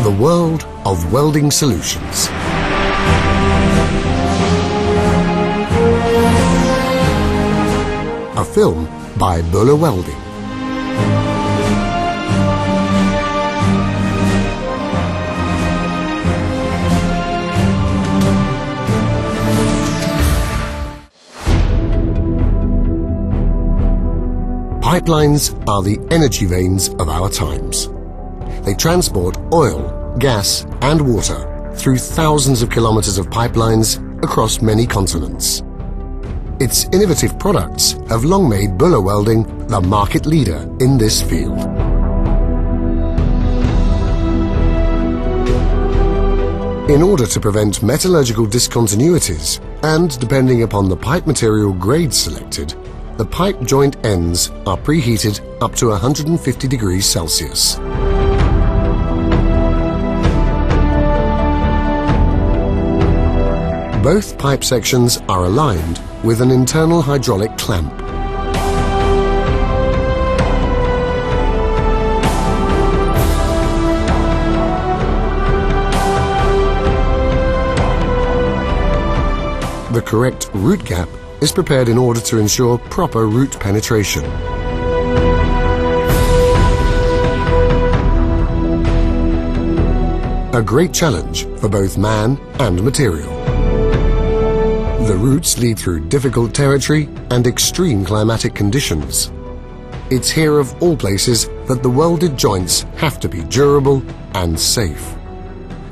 The world of welding solutions. A film by Böhler Welding. Pipelines are the energy veins of our times. They transport oil, gas and water through thousands of kilometers of pipelines across many continents. Its innovative products have long made Böhler Welding the market leader in this field. In order to prevent metallurgical discontinuities and depending upon the pipe material grade selected, the pipe joint ends are preheated up to 150 degrees Celsius. Both pipe sections are aligned with an internal hydraulic clamp. The correct root gap is prepared in order to ensure proper root penetration. A great challenge for both man and material. The roots lead through difficult territory and extreme climatic conditions. It's here of all places that the welded joints have to be durable and safe.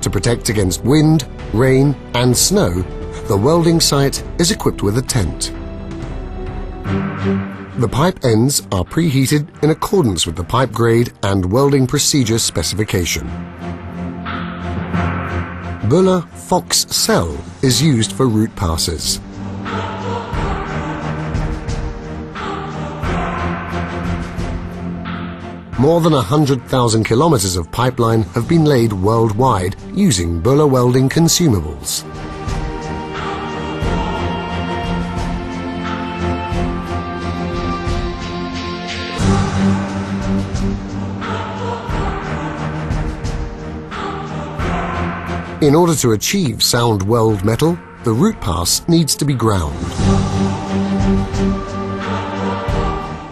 To protect against wind, rain and snow, the welding site is equipped with a tent. The pipe ends are preheated in accordance with the pipe grade and welding procedure specification. Böhler Fox cell is used for root passes. More than 100,000 kilometers of pipeline have been laid worldwide using Böhler Welding consumables. In order to achieve sound weld metal, the root pass needs to be ground.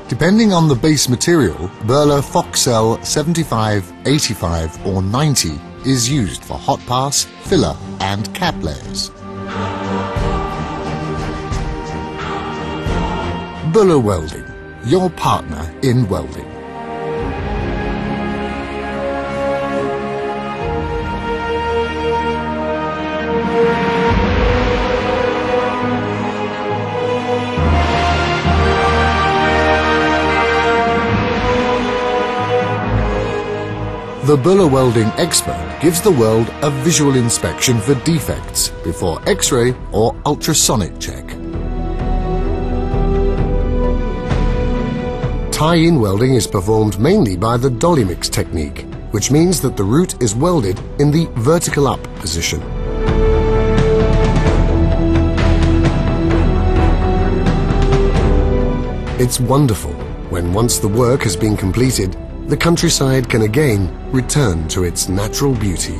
Depending on the base material, Böhler Fox Cell 75, 85 or 90 is used for hot pass, filler and cap layers. Böhler Welding, your partner in welding. The Böhler Welding expert gives the weld a visual inspection for defects before X-ray or ultrasonic check. Tie-in welding is performed mainly by the dolly mix technique, which means that the root is welded in the vertical up position. It's wonderful when once the work has been completed, the countryside can again return to its natural beauty.